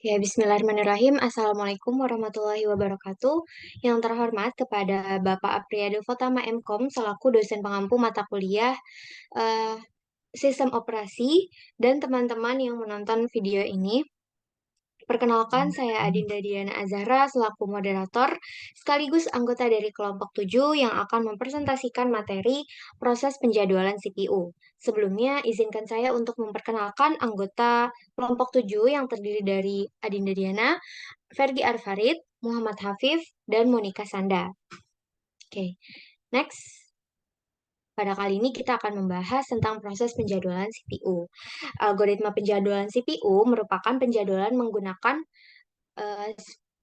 Ya, Bismillahirrahmanirrahim. Assalamualaikum warahmatullahi wabarakatuh. Yang terhormat kepada Bapak Apriyadi Fotama MKOM selaku dosen pengampu mata kuliah eh, Sistem Operasi dan teman-teman yang menonton video ini. Perkenalkan, saya Adinda Diana Azahra selaku moderator sekaligus anggota dari kelompok 7 yang akan mempresentasikan materi proses penjadwalan CPU. Sebelumnya, izinkan saya untuk memperkenalkan anggota kelompok 7 yang terdiri dari Adinda Diana, Ferdi Arfarid, Muhammad Hafif, dan Monika Sanda. Oke, next. Pada kali ini kita akan membahas tentang proses penjadwalan CPU. Algoritma penjadwalan CPU merupakan penjadwalan menggunakan eh,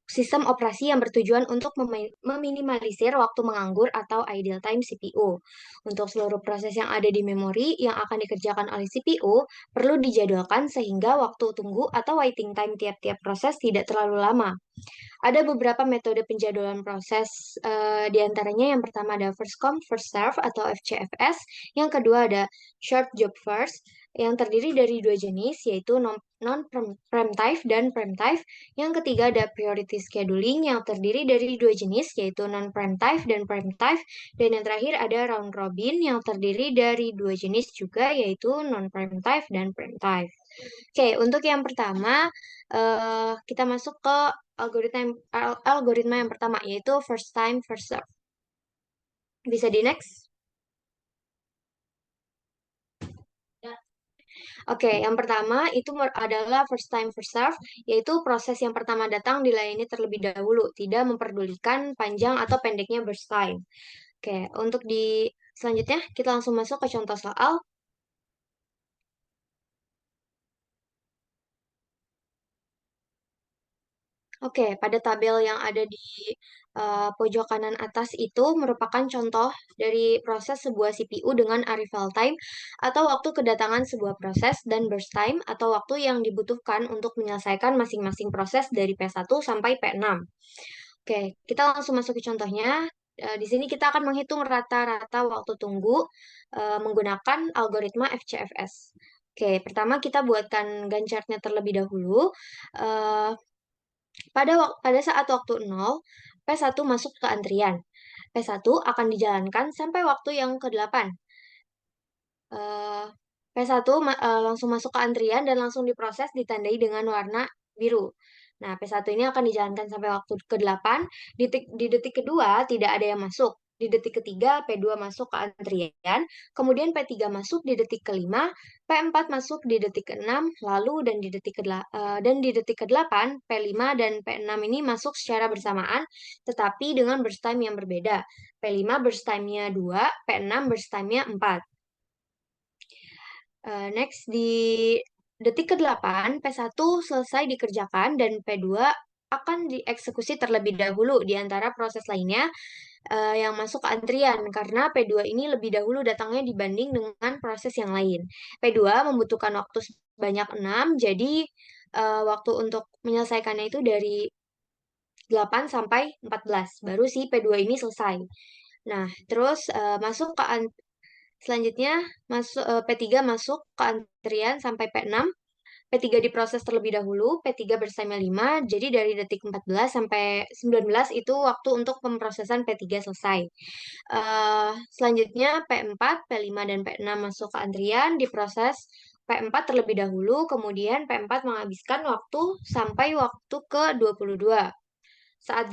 sistem operasi yang bertujuan untuk meminimalisir waktu menganggur atau idle time CPU. Untuk seluruh proses yang ada di memori yang akan dikerjakan oleh CPU, perlu dijadwalkan sehingga waktu tunggu atau waiting time tiap-tiap proses tidak terlalu lama. Ada beberapa metode penjadwalan proses, di antaranya yang pertama ada first come, first serve atau FCFS, yang kedua ada short job first, yang terdiri dari dua jenis, yaitu non-preemptive dan preemptive. Yang ketiga ada priority scheduling, yang terdiri dari dua jenis, yaitu non-preemptive dan preemptive. Dan yang terakhir ada round robin, yang terdiri dari dua jenis juga, yaitu non-preemptive dan preemptive. Oke, untuk yang pertama, kita masuk ke algoritma yang pertama, yaitu first time, first serve. Bisa di next? Oke, yang pertama itu adalah first time, first serve, yaitu proses yang pertama datang dilayani terlebih dahulu, tidak memperdulikan panjang atau pendeknya burst time. Oke, untuk di selanjutnya, kita langsung masuk ke contoh soal. Oke, pada tabel yang ada di pojok kanan atas itu merupakan contoh dari proses sebuah CPU dengan arrival time atau waktu kedatangan sebuah proses dan burst time atau waktu yang dibutuhkan untuk menyelesaikan masing-masing proses dari P1 sampai P6. Oke, kita langsung masuk ke contohnya. Di sini kita akan menghitung rata-rata waktu tunggu menggunakan algoritma FCFS. Oke, pertama kita buatkan Gantt chartnya terlebih dahulu. Eh, pada saat waktu 0, P1 masuk ke antrian. P1 akan dijalankan sampai waktu yang ke-8. Eh, P1 langsung masuk ke antrian dan langsung diproses ditandai dengan warna biru. Nah, P1 ini akan dijalankan sampai waktu ke-8. Di detik kedua tidak ada yang masuk. Di detik ketiga, P2 masuk ke antrian. Kemudian P3 masuk di detik kelima. P4 masuk di detik ke-6. Lalu dan di detik ke-8, P5 dan P6 ini masuk secara bersamaan, tetapi dengan burst time yang berbeda. P5 burst time-nya 2, P6 burst time-nya 4. Next, di detik ke-8, P1 selesai dikerjakan dan P2 akan dieksekusi terlebih dahulu di antara proses lainnya yang masuk ke antrian karena P2 ini lebih dahulu datangnya dibanding dengan proses yang lain. P2 membutuhkan waktu sebanyak 6, jadi waktu untuk menyelesaikannya itu dari 8 sampai 14, baru si P2 ini selesai. Nah, terus masuk ke selanjutnya P3 masuk ke antrian sampai P6. P3 diproses terlebih dahulu, P3 bersama 5, jadi dari detik 14 sampai 19 itu waktu untuk pemrosesan P3 selesai. Selanjutnya P4, P5, dan P6 masuk ke antrian, diproses P4 terlebih dahulu, kemudian P4 menghabiskan waktu sampai waktu ke-22. Saat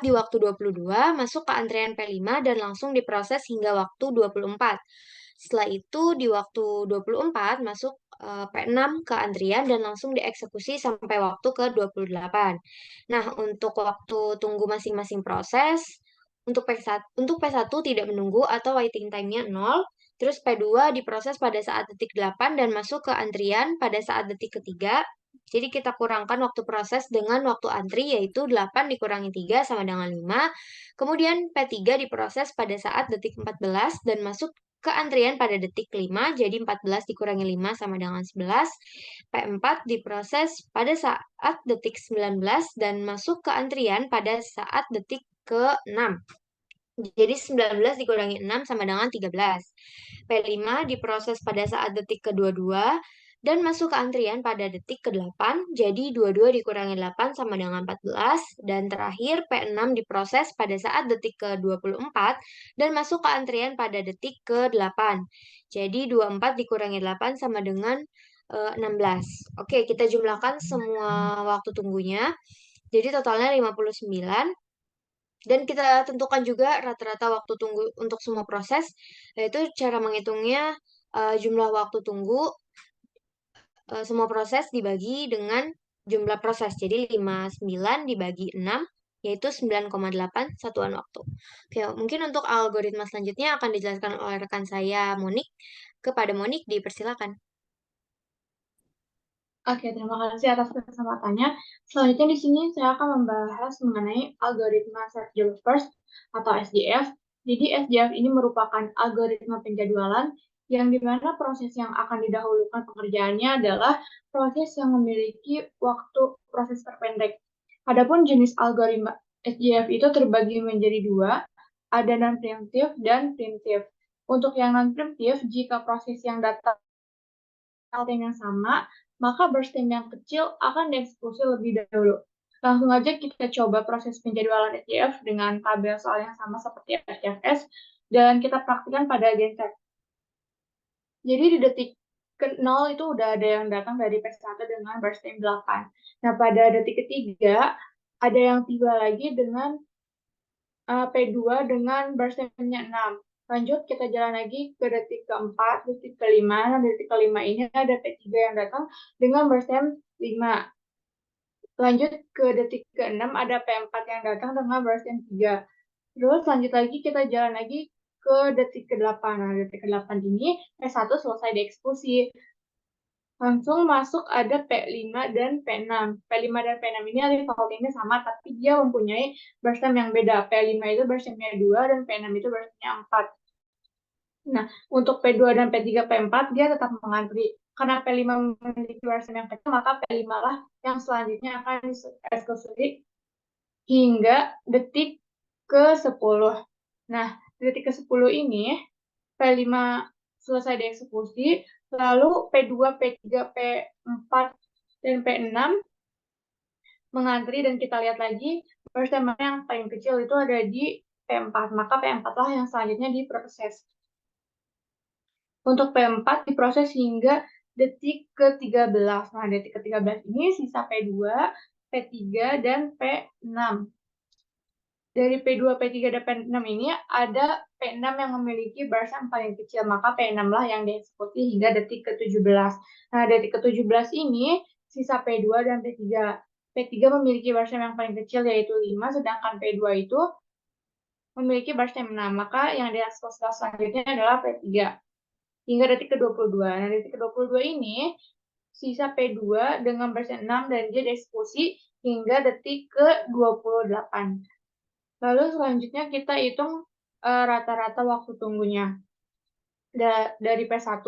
di waktu 22, masuk ke antrean P5 dan langsung diproses hingga waktu 24. Setelah itu, di waktu 24, masuk P6 ke antrian dan langsung dieksekusi sampai waktu ke-28. Nah, untuk waktu tunggu masing-masing proses, untuk P1 tidak menunggu atau waiting time-nya 0, terus P2 diproses pada saat detik 8 dan masuk ke antrian pada saat detik ketiga. Jadi kita kurangkan waktu proses dengan waktu antri, yaitu 8 dikurangi 3 sama dengan 5. Kemudian P3 diproses pada saat detik 14 dan masuk ke antrian pada detik 5, jadi 14 dikurangi 5 sama dengan 11. P4 diproses pada saat detik 19 dan masuk ke antrian pada saat detik ke-6. Jadi 19 dikurangi 6 sama dengan 13. P5 diproses pada saat detik ke-22 dan masuk ke antrian pada detik ke-8, jadi 22 dikurangi 8 sama dengan 14, dan terakhir P6 diproses pada saat detik ke-24 dan masuk ke antrian pada detik ke-8. Jadi 24 dikurangi 8 sama dengan 16. Oke, kita jumlahkan semua waktu tunggunya. Jadi totalnya 59. Dan kita tentukan juga rata-rata waktu tunggu untuk semua proses, yaitu cara menghitungnya jumlah waktu tunggu semua proses dibagi dengan jumlah proses. Jadi 59 dibagi 6 yaitu 9,8 satuan waktu. Oke, mungkin untuk algoritma selanjutnya akan dijelaskan oleh rekan saya Monik. Kepada Monik dipersilakan. Oke, terima kasih atas kesempatannya. Selanjutnya di sini saya akan membahas mengenai algoritma set job first atau SJF. Jadi SJF ini merupakan algoritma penjadwalan yang dimana proses yang akan didahulukan pekerjaannya adalah proses yang memiliki waktu proses terpendek. Adapun jenis algoritma SJF itu terbagi menjadi dua, ada non-preemptive dan preemptive. Untuk yang non-preemptive, jika proses yang datang time yang sama, maka burst time yang kecil akan dieksekusi lebih dahulu. Langsung aja kita coba proses penjadwalan SJF dengan tabel soal yang sama seperti SJFS, dan kita praktikkan pada genset. Jadi di detik ke-0 itu udah ada yang datang dari P1 dengan burst time 8. Nah, pada detik ketiga, ada yang tiba lagi dengan P2 dengan burst time-nya 6. Lanjut, kita jalan lagi ke detik keempat, detik kelima. Nah, detik kelima ini ada P3 yang datang dengan burst time 5. Lanjut ke detik ke-6, ada P4 yang datang dengan burst time 3. Terus lanjut lagi, kita jalan lagi ke detik ke-8. Nah, detik ke-8 ini P1 selesai dieksekusi. Langsung masuk ada P5 dan P6. P5 dan P6 ini arrival time-nya sama, tapi dia mempunyai burst time yang beda. P5 itu burst time-nya 2 dan P6 itu burst time-nya 4. Nah, untuk P2 dan P3, P4 dia tetap mengantri. Karena P5 memiliki burst time yang kecil, maka P5 lah yang selanjutnya akan dieksekusi hingga detik ke-10. Nah, detik ke-10 ini P5 selesai dieksekusi, lalu P2, P3, P4, dan P6 mengantri, dan kita lihat lagi burst time yang paling kecil itu ada di P4, maka P4 lah yang selanjutnya diproses. Untuk P4 diproses hingga detik ke-13. Nah, detik ke-13 ini sisa P2, P3, dan P6. Dari P2, P3, dan P6 ini ada P6 yang memiliki burst time paling kecil, maka P6 lah yang dieksekusi hingga detik ke-17. Nah, detik ke-17 ini sisa P2 dan P3. P3 memiliki burst time yang paling kecil yaitu 5, sedangkan P2 itu memiliki burst time 6, maka yang dieksekusi selanjutnya adalah P3 hingga detik ke-22. Nah, detik ke-22 ini sisa P2 dengan burst time 6 dan dia dieksekusi hingga detik ke-28. Lalu selanjutnya kita hitung rata-rata waktu tunggunya. Dari P1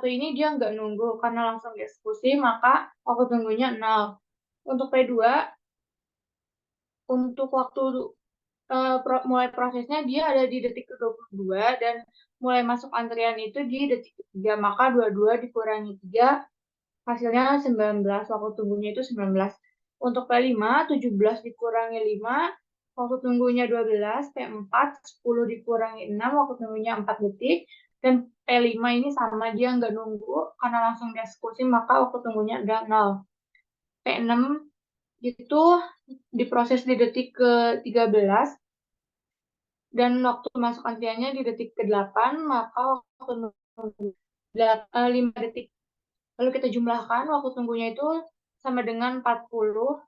ini dia nggak nunggu karena langsung dieksekusi, maka waktu tunggunya 0. Untuk P2, untuk waktu mulai prosesnya dia ada di detik ke-22 dan mulai masuk antrian itu di detik ke-3, maka 22 dikurangi 3 hasilnya 19, waktu tunggunya itu 19. Untuk P5, 17 dikurangi 5, waktu tunggunya 12, P4, 10 dikurangi 6, waktu tunggunya 4 detik, dan P5 ini sama, dia nggak nunggu, karena langsung dieksekusi, maka waktu tunggunya udah 0. P6 itu diproses di detik ke-13, dan waktu masuk antriannya di detik ke-8, maka waktu tunggu 5 detik. Lalu kita jumlahkan, waktu tunggunya itu sama dengan 40,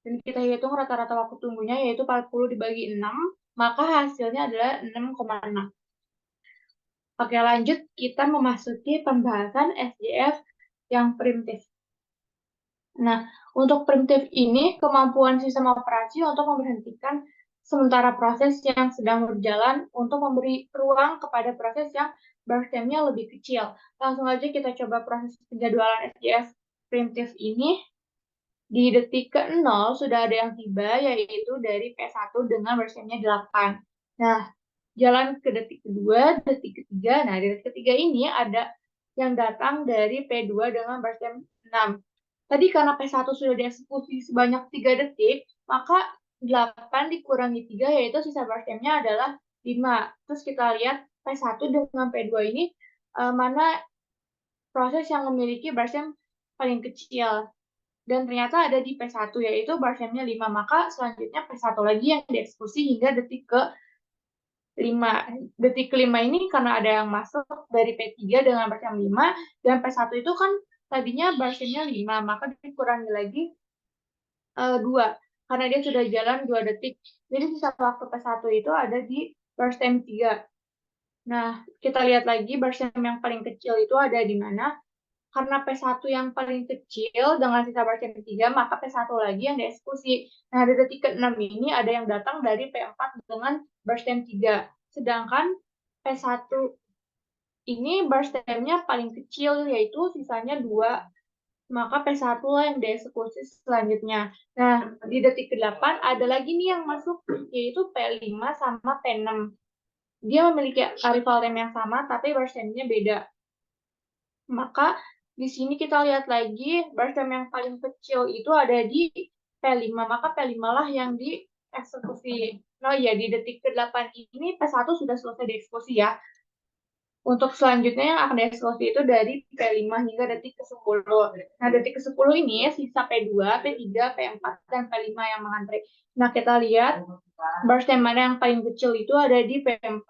dan kita hitung rata-rata waktu tunggunya yaitu 40 dibagi 6, maka hasilnya adalah 6,6. Oke, lanjut kita memasuki pembahasan SJF yang primitif. Nah, untuk primitif ini kemampuan sistem operasi untuk memberhentikan sementara proses yang sedang berjalan untuk memberi ruang kepada proses yang burst time-nya lebih kecil. Langsung aja kita coba proses penjadwalan SJF primitif ini. Di detik ke-0 sudah ada yang tiba, yaitu dari P1 dengan burst time-nya 8. Nah, jalan ke detik kedua, detik ketiga. Nah, di detik ketiga ini ada yang datang dari P2 dengan barstem 6. Tadi karena P1 sudah dieksekusi sebanyak 3 detik, maka 8 dikurangi 3, yaitu sisa barstemnya adalah 5. Terus kita lihat P1 dengan P2 ini mana proses yang memiliki barstem paling kecil. Dan ternyata ada di P1, yaitu barstemnya 5. Maka selanjutnya P1 lagi yang dieksekusi hingga detik ke 5. Detik kelima ini karena ada yang masuk dari P3 dengan barstem 5, dan P1 itu kan tadinya barstemnya 5, maka dikurangi lagi 2, karena dia sudah jalan 2 detik. Jadi sisa waktu P1 itu ada di barstem 3. Nah, kita lihat lagi barstem yang paling kecil itu ada di mana. Karena P1 yang paling kecil dengan sisa barstem 3, maka P1 lagi yang dieksekusi. Nah, di detik ke-6 ini ada yang datang dari P4 dengan barstem 3. Sedangkan P1 ini barstemnya paling kecil, yaitu sisanya 2. Maka P1 lah yang dieksekusi selanjutnya. Nah, di detik ke-8 ada lagi nih yang masuk, yaitu P5 sama P6. Dia memiliki arrival time yang sama, tapi barstemnya beda. Maka di sini kita lihat lagi barstem yang paling kecil itu ada di P5, maka P5 lah yang dieksekusi. Nah ya, di detik ke-8 ini P1 sudah selesai dieksekusi ya. Untuk selanjutnya yang akan dieksekusi itu dari P5 hingga detik ke-10. Nah, detik ke-10 ini sisa P2, P3, P4, dan P5 yang mengantri. Nah, kita lihat barstem mana yang paling kecil itu ada di P4.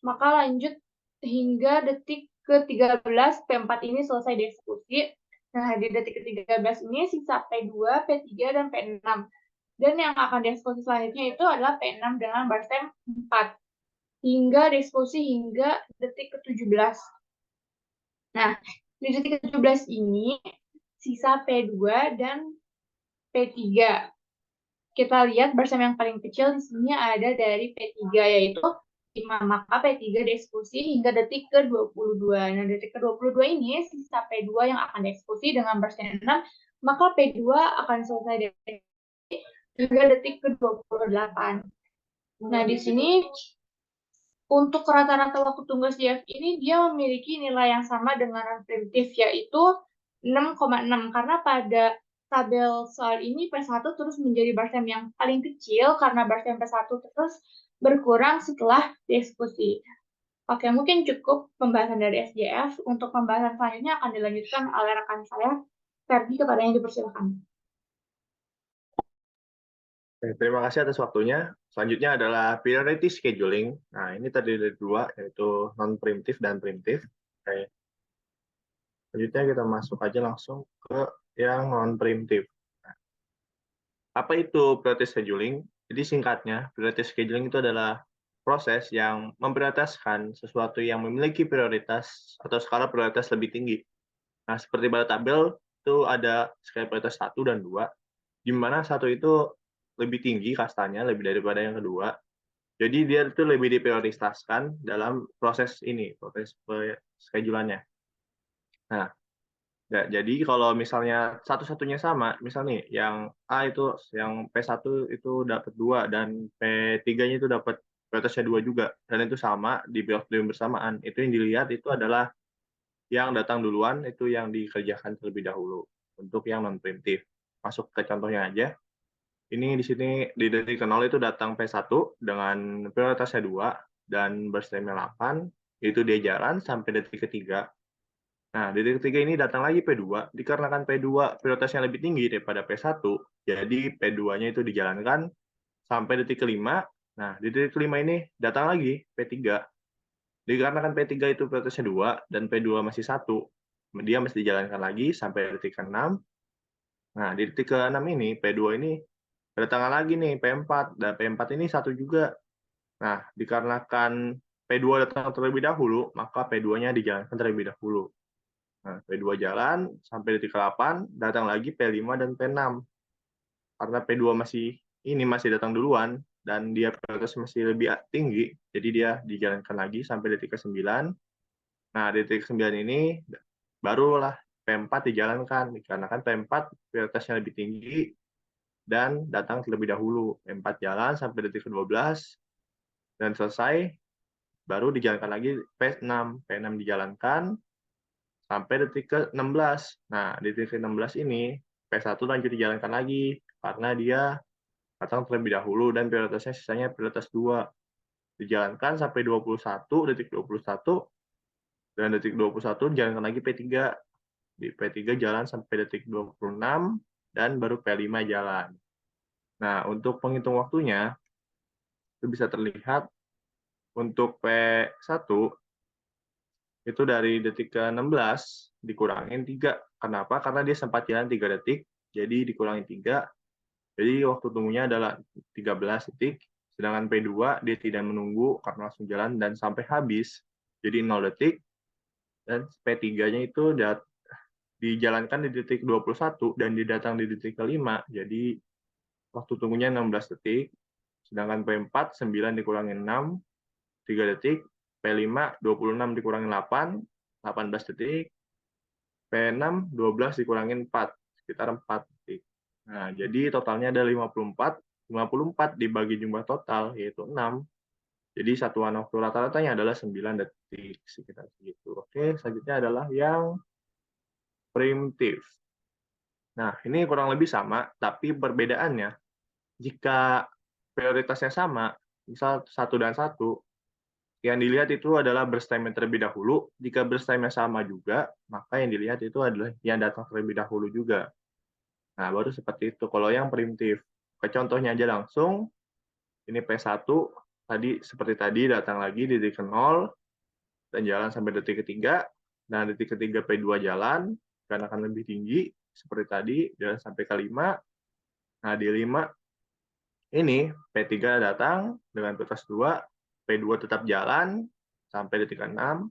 Maka lanjut hingga detik ke-13, P4 ini selesai dieksekusi. Nah, di detik ke-13 ini sisa P2, P3, dan P6. Dan yang akan dieksekusi selanjutnya itu adalah P6 dengan barstem 4. Hingga dieksekusi hingga detik ke-17. Nah, di detik ke-17 ini sisa P2 dan P3. Kita lihat barstem yang paling kecil di sini ada dari P3, yaitu 5. Maka P3 dieksekusi hingga detik ke-22. Nah, detik ke-22 ini sisa P2 yang akan dieksekusi dengan barstem 6, maka P2 akan selesai dieksekusi hingga detik ke-28. Nah, di sini untuk rata-rata waktu tunggu SDF ini dia memiliki nilai yang sama dengan non primitif, yaitu 6,6, karena pada tabel soal ini P1 terus menjadi barstem yang paling kecil karena barstem P1 terus berkurang setelah dieksekusi. Oke, mungkin cukup pembahasan dari SDF. Untuk pembahasan selanjutnya akan dilanjutkan oleh rekan saya, Ferdi, kepada yang dipersilakan. Terima kasih atas waktunya. Selanjutnya adalah priority scheduling. Nah, ini tadi ada dua, yaitu non-preemptive dan preemptive. Oke. Selanjutnya kita masuk aja langsung ke yang non-preemptive. Nah, apa itu priority scheduling? Jadi singkatnya, priority scheduling itu adalah proses yang memprioritaskan sesuatu yang memiliki prioritas atau skala prioritas lebih tinggi. Nah, seperti pada tabel, itu ada skala prioritas 1 dan 2, di mana satu itu lebih tinggi kastanya, lebih daripada yang kedua. Jadi dia itu lebih diprioritaskan dalam proses ini, proses schedulannya. Nah, jadi kalau misalnya satu-satunya sama, misal nih, yang A itu, yang P1 itu dapat 2, dan P3-nya itu dapat prioritasnya 2 juga, dan itu sama, di waktu yang bersamaan, itu yang dilihat itu adalah yang datang duluan, itu yang dikerjakan terlebih dahulu, untuk yang non-preemptive. Masuk ke contohnya aja. Ini di sini di detik ke-0 itu datang P1 dengan prioritasnya 2 dan barstemnya 8, itu dia jalan sampai detik ketiga. Nah, di detik ketiga ini datang lagi P2, dikarenakan P2 prioritasnya lebih tinggi daripada P1, jadi P2-nya itu dijalankan sampai detik kelima. Nah, di detik kelima ini datang lagi P3. Dikarenakan P3 itu prioritasnya 2 dan P2 masih 1, dia mesti dijalankan lagi sampai detik ke-6. Nah, di detik ke-6 ini, P2 ini kedatangan lagi nih P4, dan P4 ini 1 juga. Nah, dikarenakan P2 datang terlebih dahulu, maka P2-nya dijalankan terlebih dahulu. Nah, P2 jalan sampai detik ke-8, datang lagi P5 dan P6. Karena P2 masih datang duluan, dan dia prioritas masih lebih tinggi, jadi dia dijalankan lagi sampai detik ke-9. Nah, detik ke-9 ini barulah P4 dijalankan, dikarenakan P4 prioritasnya lebih tinggi, dan datang terlebih dahulu. P4 jalan sampai detik ke-12, dan selesai, baru dijalankan lagi P6. P6 dijalankan, sampai detik ke-16. Nah, di detik ke-16 ini, P1 lanjut dijalankan lagi, karena dia datang terlebih dahulu dan prioritasnya sisanya prioritas 2. Dijalankan sampai 21, detik 21, dan detik 21 dijalankan lagi P3. Di P3 jalan sampai detik 26, dan baru P5 jalan. Nah, untuk penghitung waktunya, itu bisa terlihat untuk P1, itu dari detik ke-16 dikurangin 3. Kenapa? Karena dia sempat jalan 3 detik, jadi dikurangi 3. Jadi waktu tunggunya adalah 13 detik, sedangkan P2 dia tidak menunggu karena langsung jalan dan sampai habis, jadi 0 detik, dan P3-nya itu dijalankan di detik 21 dan didatang di detik ke-5, jadi waktu tunggunya 16 detik, sedangkan P4 9 dikurangi 6, 3 detik, P5 26 dikurangi 8, 18 detik, P6 12 dikurangi 4, sekitar 4 detik. Nah, jadi totalnya ada 54, 54 dibagi jumlah total, yaitu 6. Jadi satuan waktu rata-ratanya adalah 9 detik, sekitar segitu. Oke, selanjutnya adalah yang primitif. Nah, ini kurang lebih sama, tapi perbedaannya, jika prioritasnya sama, misal 1 dan 1, yang dilihat itu adalah burst time terlebih dahulu. Jika burst time sama juga, maka yang dilihat itu adalah yang datang terlebih dahulu juga. Nah, baru seperti itu. Kalau yang primitif, ke contohnya aja langsung, ini P1, tadi seperti tadi datang lagi di detik ke-0, dan jalan sampai detik ketiga. Nah, detik ketiga P2 jalan, karena akan lebih tinggi, seperti tadi, jalan sampai ke-5. Nah, di 5, ini P3 datang dengan prioritas 2, P2 tetap jalan, sampai detik ke-6.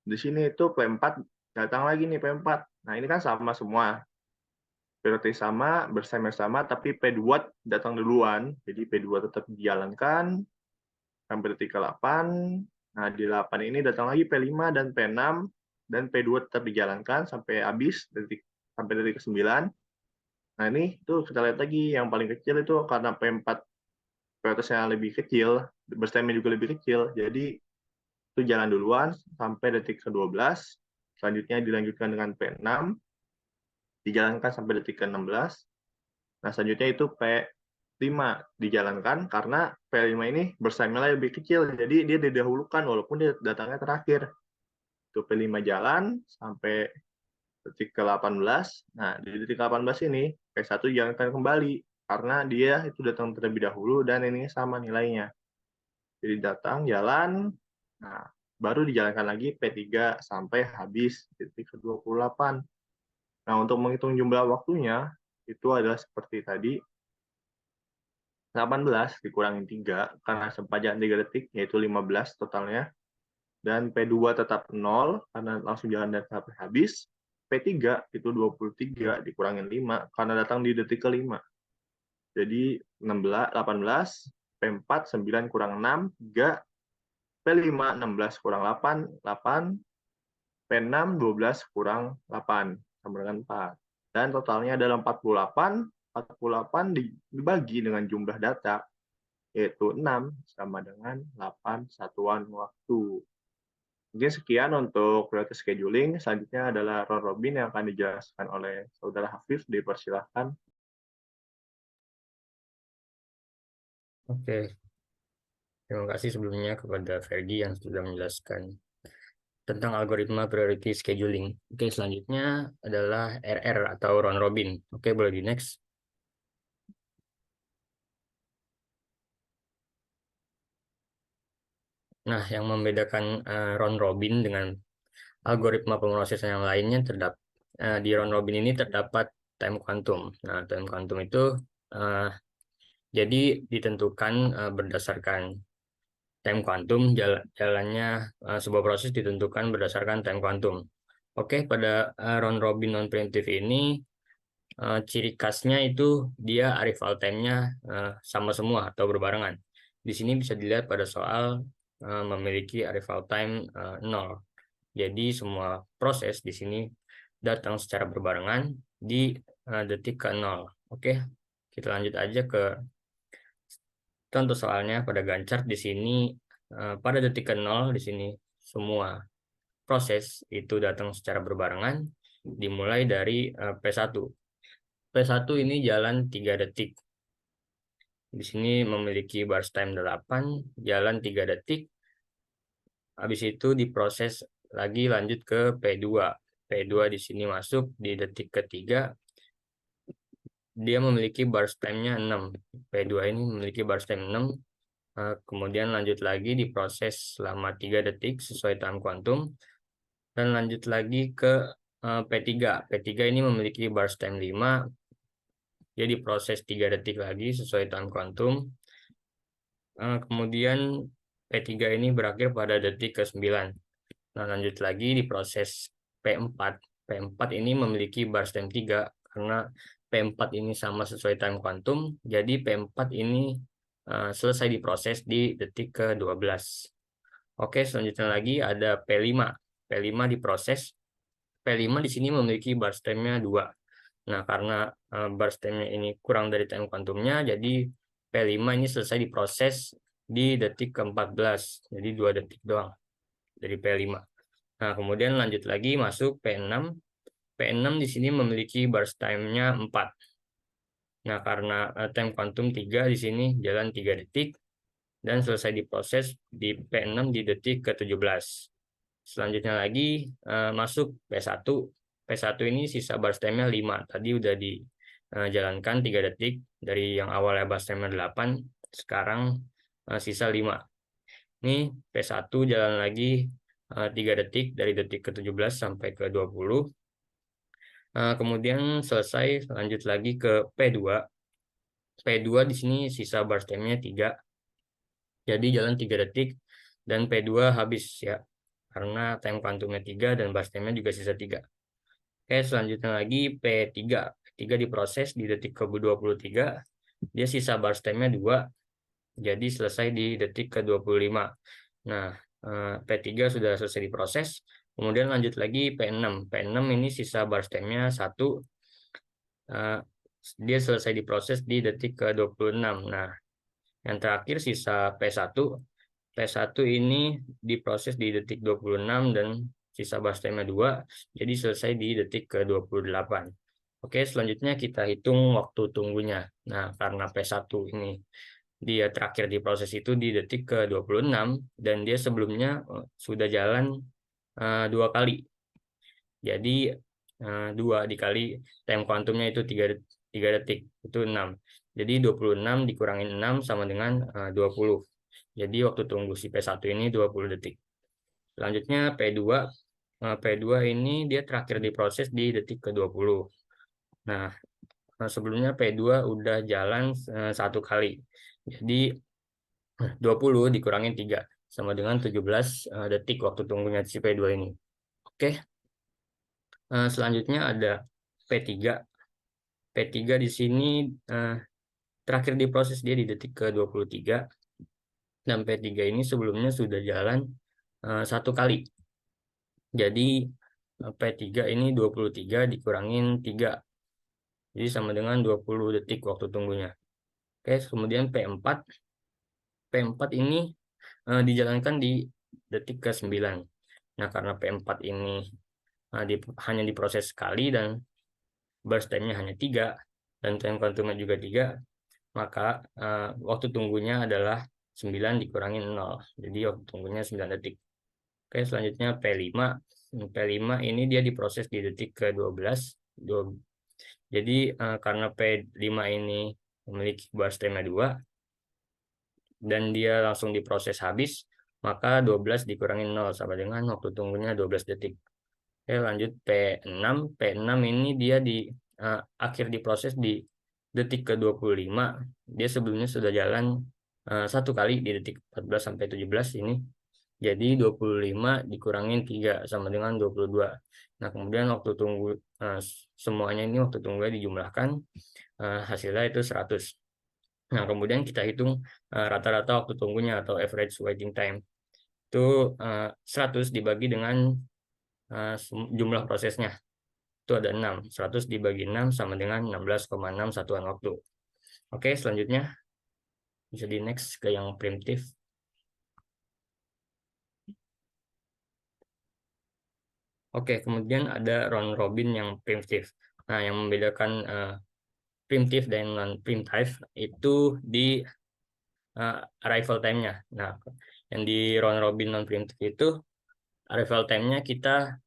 Di sini itu P4 datang lagi nih, P4. Nah, ini kan sama semua. Prioritas sama, bersama sama, tapi P2 datang duluan. Jadi P2 tetap dijalankan sampai detik ke-8. Nah, di 8 ini datang lagi P5 dan P6, dan P2 tetap dijalankan sampai habis, sampai detik ke-9. Nah, ini tuh kita lihat lagi, yang paling kecil itu karena P4 prioritasnya lebih kecil, bersama juga lebih kecil, jadi itu jalan duluan sampai detik ke-12. Selanjutnya dilanjutkan dengan P6, dijalankan sampai detik ke-16. Nah, selanjutnya itu P5 dijalankan karena P5 ini bersaingnya lebih kecil, jadi dia didahulukan walaupun dia datangnya terakhir. Itu P5 jalan sampai detik ke-18. Nah, di detik ke-18 ini P1 dijalankan kembali karena dia itu datang terlebih dahulu dan ini sama nilainya. Jadi datang, jalan, nah baru dijalankan lagi P3 sampai habis detik ke-28. Nah, untuk menghitung jumlah waktunya, itu adalah seperti tadi, 18 dikurangi 3, karena sempat jalan 3 detik, yaitu 15 totalnya. Dan P2 tetap 0, karena langsung jalan dan sampai habis. P3 itu 23 dikurangi 5, karena datang di detik ke-5. Jadi 16, 18, P4 9 kurang 6, 3, P5 16 kurang 8, 8, P6 12 kurang 8, sama dengan 4. Dan totalnya adalah 48, 48 dibagi dengan jumlah data, yaitu 6, sama dengan 8 satuan waktu. Mungkin sekian untuk prioritas scheduling. Selanjutnya adalah round robin yang akan dijelaskan oleh Saudara Hafiz. Dipersilahkan. Oke, terima kasih sebelumnya kepada Ferdi yang sudah menjelaskan tentang algoritma priority scheduling. Oke, selanjutnya adalah RR atau round robin. Oke, boleh di next. Nah, yang membedakan round robin dengan algoritma pemrosesan yang lainnya di round robin ini terdapat time quantum. Nah, time quantum itu jadi ditentukan berdasarkan time quantum, jalannya sebuah proses ditentukan berdasarkan time quantum. Oke, pada round robin non preemptive ini ciri khasnya itu dia arrival time-nya sama semua atau berbarengan. Di sini bisa dilihat pada soal memiliki arrival time 0. Jadi semua proses di sini datang secara berbarengan di detik ke-0. Oke, kita lanjut aja ke contoh soalnya pada Gantt chart di sini pada detik ke-0 di sini semua proses itu datang secara berbarengan, dimulai dari P1. P1 ini jalan 3 detik. Di sini memiliki burst time 8, jalan 3 detik. Habis itu diproses lagi lanjut ke P2. P2 di sini masuk di detik ketiga. Dia memiliki burst time-nya 6. P2 ini memiliki burst time 6. Kemudian lanjut lagi diproses selama 3 detik sesuai time kuantum. Dan lanjut lagi ke P3. P3 ini memiliki burst time 5. Dia diproses 3 detik lagi sesuai time kuantum. Kemudian P3 ini berakhir pada detik ke-9. Nah, lanjut lagi diproses P4. P4 ini memiliki burst time 3 karena P4 ini sama sesuai time kuantum. Jadi P4 ini selesai diproses di detik ke-12. Oke, selanjutnya lagi ada P5. P5 diproses. P5 di sini memiliki burst time-nya 2. Nah, karena burst time-nya ini kurang dari time kuantumnya, jadi P5 ini selesai diproses di detik ke-14. Jadi 2 detik doang dari P5. Nah, kemudian lanjut lagi masuk P6. P6 di sini memiliki burst time-nya 4. Nah, karena time kuantum 3 di sini jalan 3 detik dan selesai diproses di P6 di detik ke-17. Selanjutnya lagi masuk P1. P1 ini sisa burst time-nya 5. Tadi udah dijalankan 3 detik. Dari yang awalnya burst time-nya 8, sekarang sisa 5. Ini P1 jalan lagi 3 detik dari detik ke-17 sampai ke-20. Kemudian selesai, lanjut lagi ke P2. P2 di sini sisa burst time-nya 3. Jadi jalan 3 detik dan P2 habis ya. Karena time kuantumnya 3 dan burst time-nya juga sisa 3. Oke, selanjutnya lagi P3. P3 diproses di detik ke-23. Dia sisa burst time-nya 2. Jadi selesai di detik ke-25. Nah, P3 sudah selesai diproses. Kemudian lanjut lagi P6. P6 ini sisa burst time-nya 1. Dia selesai diproses di detik ke-26. Nah, yang terakhir sisa P1. P1 ini diproses di detik 26 dan sisa burst time-nya 2. Jadi selesai di detik ke-28. Oke, selanjutnya kita hitung waktu tunggunya. Nah, karena P1 ini dia terakhir diproses itu di detik ke-26 dan dia sebelumnya sudah jalan 2 kali. Jadi 2 dikali time kuantumnya itu 3 detik, itu 6. Jadi 26 dikurangin 6 sama dengan 20. Jadi waktu tunggu si P1 ini 20 detik. Selanjutnya P2. P2 ini dia terakhir diproses di detik ke-20. Nah, sebelumnya P2 udah jalan 1 kali. Jadi 20 dikurangin 3 sama dengan 17 detik waktu tunggunya si P2 ini. Oke. Selanjutnya ada P3. P3 di sini terakhir diproses dia di detik ke-23. Dan P3 ini sebelumnya sudah jalan 1 kali. Jadi P3 ini 23 dikurangin 3. Jadi sama dengan 20 detik waktu tunggunya. Oke, kemudian P4. P4 ini dijalankan di detik ke-9. Nah, karena P4 ini hanya diproses sekali dan burst time-nya hanya 3 dan time kuantumnya juga 3, maka waktu tunggunya adalah 9 dikurangi 0. Jadi waktu tunggunya 9 detik. Oke, selanjutnya P5. P5 ini dia diproses di detik ke-12. Jadi karena P5 ini memiliki burst time 2 dan dia langsung diproses habis, maka 12 dikurangi 0 sama dengan waktu tunggunya 12 detik. Oke, lanjut P6. P6 ini dia akhir diproses di detik ke-25. Dia sebelumnya sudah jalan 1 kali di detik 14 sampai 17 ini. Jadi 25 dikurangin 3 sama dengan 22. Nah, kemudian waktu tunggu semuanya ini waktu tunggunya dijumlahkan, hasilnya itu 100. Nah, kemudian kita hitung rata-rata waktu tunggunya atau average waiting time. Itu 100 dibagi dengan jumlah prosesnya. Itu ada 6. 100 dibagi 6 sama dengan 16,6 satuan waktu. Oke, selanjutnya bisa di next ke yang primitif. Oke, kemudian ada round robin yang primitif. Nah, yang membedakan primitif dan non-primitif itu di arrival time-nya. Nah, yang di round robin non-primitif itu arrival time-nya kita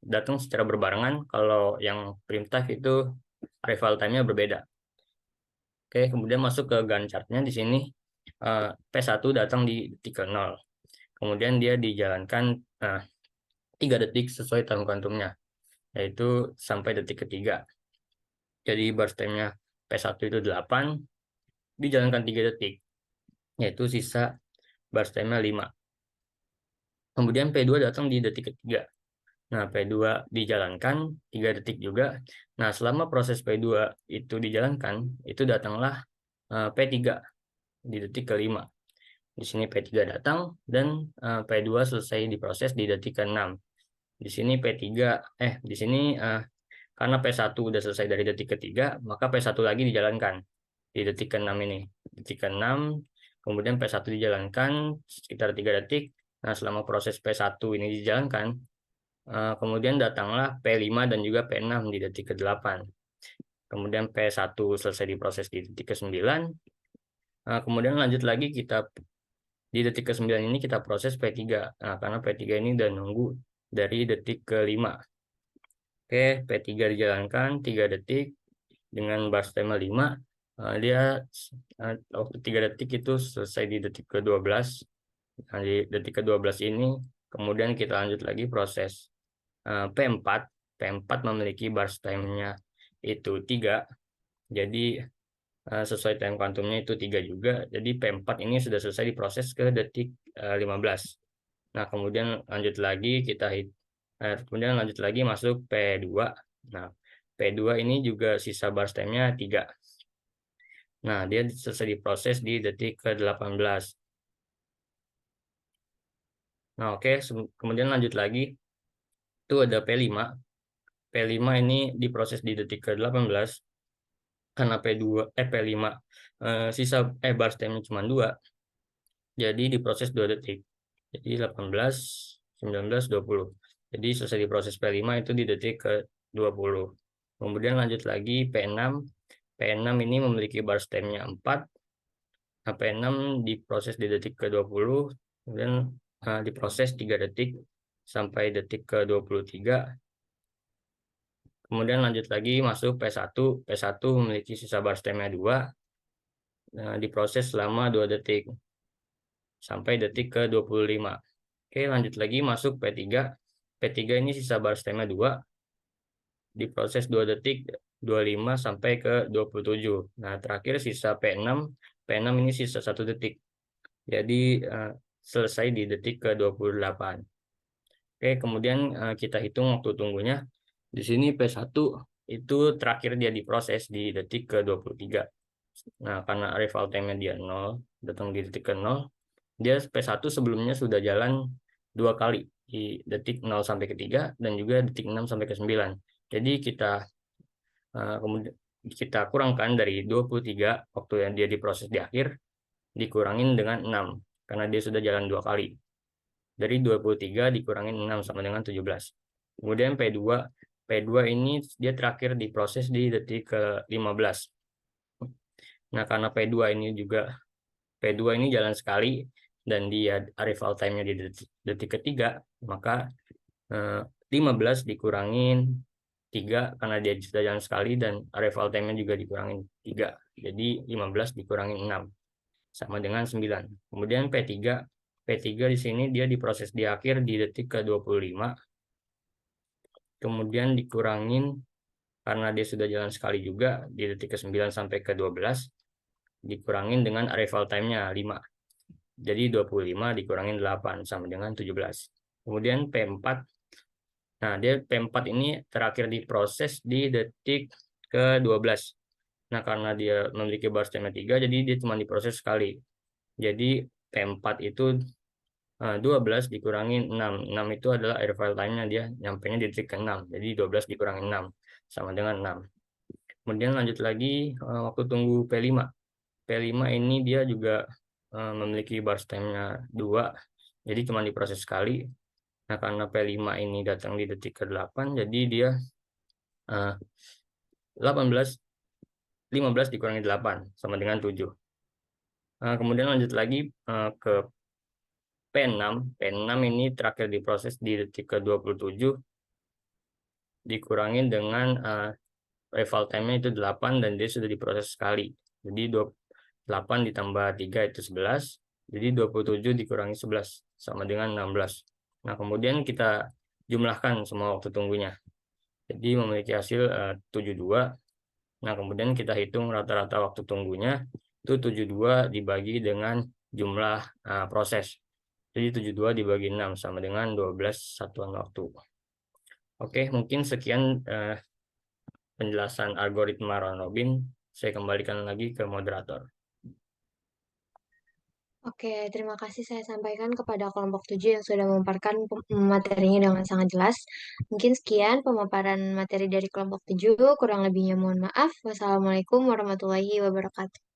datang secara berbarengan. Kalau yang primitif itu arrival time-nya berbeda. Oke, kemudian masuk ke Gantt chart-nya di sini. P1 datang di detik ke-0. Kemudian dia dijalankan 3 detik sesuai time quantum-nya, yaitu sampai detik ketiga. Jadi burst time-nya P1 itu 8, dijalankan 3 detik, yaitu sisa burst time-nya 5. Kemudian P2 datang di detik ketiga. Nah, P2 dijalankan 3 detik juga. Nah, selama proses P2 itu dijalankan, itu datanglah P3 di detik ke-5. Di sini P3 datang dan P2 selesai diproses di detik ke-6. Di sini di sini karena P1 udah selesai dari detik ketiga, maka P1 lagi dijalankan di detik ke-6 ini. Detik ke-6, kemudian P1 dijalankan sekitar 3 detik. Nah, selama proses P1 ini dijalankan, kemudian datanglah P5 dan juga P6 di detik ke-8. Kemudian P1 selesai diproses di detik ke-9. Kemudian lanjut lagi kita di detik ke-9 ini kita proses P3. Nah, karena P3 ini udah nunggu dari detik ke-5. Oke, P3 dijalankan 3 detik dengan burst time 5. Dia waktu 3 detik itu selesai di detik ke-12. Nah, di detik ke-12 ini kemudian kita lanjut lagi proses P4. P4 memiliki burst time-nya itu 3. Jadi sesuai time quantum-nya itu 3 juga. Jadi P4 ini sudah selesai diproses ke detik 15. Nah, kemudian lanjut lagi kemudian lanjut lagi masuk P2. Nah, P2 ini juga sisa burst time-nya 3. Nah, dia selesai diproses di detik ke-18. Nah, oke, kemudian lanjut lagi. Itu ada P5. P5 ini diproses di detik ke-18. Karena P5 sisa burst time-nya cuma 2. Jadi diproses 2 detik. Jadi 18, 19, 20. Jadi selesai diproses P5 itu di detik ke-20. Kemudian lanjut lagi P6. P6 ini memiliki burst time-nya 4. Nah, P6 diproses di detik ke-20. Kemudian diproses 3 detik sampai detik ke-23. Kemudian lanjut lagi masuk P1. P1 memiliki sisa burst time-nya 2. Nah, diproses selama 2 detik sampai detik ke-25. Oke, lanjut lagi masuk P3. P3 ini sisa burst time-nya 2. Diproses 2 detik 25 sampai ke 27. Nah, terakhir sisa P6. P6 ini sisa 1 detik. Jadi selesai di detik ke-28. Oke, kemudian kita hitung waktu tunggunya. Di sini P1 itu terakhir dia diproses di detik ke-23. Nah, karena arrival time-nya dia 0, datang di detik ke-0, dia P1 sebelumnya sudah jalan 2 kali di detik 0 sampai ke 3 dan juga detik 6 sampai ke 9. Jadi kemudian kita kurangkan dari 23 waktu yang dia diproses di akhir, dikurangin dengan 6 karena dia sudah jalan 2 kali. Dari 23 dikurangin 6 sama dengan 17. Kemudian P2 ini dia terakhir diproses di detik ke-15. Nah, karena P2 ini jalan sekali dan dia arrival time-nya di detik ketiga, maka 15 dikurangin 3 karena dia sudah jalan sekali dan arrival time-nya juga dikurangin 3. Jadi 15 dikurangin 6 sama dengan 9. Kemudian P3 di sini dia diproses di akhir di detik ke-25. Kemudian dikurangin karena dia sudah jalan sekali juga di detik ke-9 sampai ke-12, dikurangin dengan arrival time-nya 5. Jadi 25 dikurangin 8 sama dengan 17. Kemudian P4. Nah, dia P4 ini terakhir diproses di detik ke-12. Nah, karena dia memiliki burst time 3, jadi dia cuma diproses sekali. Jadi P4 itu 12 dikurangin 6. 6 itu adalah arrival time-nya, dia nyampainya di detik ke-6. Jadi 12 dikurangin 6 sama dengan 6. Kemudian lanjut lagi waktu tunggu P5. P5 ini dia juga memiliki burst time-nya 2. Jadi cuma diproses sekali. Nah, karena P5 ini datang di detik ke-8, jadi dia 15 dikurangi 8 sama dengan 7. Kemudian lanjut lagi ke P6. P6 ini terakhir diproses di detik ke-27, dikurangin dengan rival time-nya itu 8 dan dia sudah diproses sekali. Jadi 8 ditambah 3 itu 11. Jadi 27 dikurangi 11 sama dengan 16. Nah, kemudian kita jumlahkan semua waktu tunggunya. Jadi memiliki hasil 72. Nah, kemudian kita hitung rata-rata waktu tunggunya itu 72 dibagi dengan jumlah proses. Jadi 72 dibagi 6 sama dengan 12 satuan waktu. Oke, mungkin sekian penjelasan algoritma round robin. Saya kembalikan lagi ke moderator. Oke, terima kasih saya sampaikan kepada kelompok 7 yang sudah memaparkan materinya dengan sangat jelas. Mungkin sekian pemaparan materi dari kelompok 7, kurang lebihnya mohon maaf. Wassalamualaikum warahmatullahi wabarakatuh.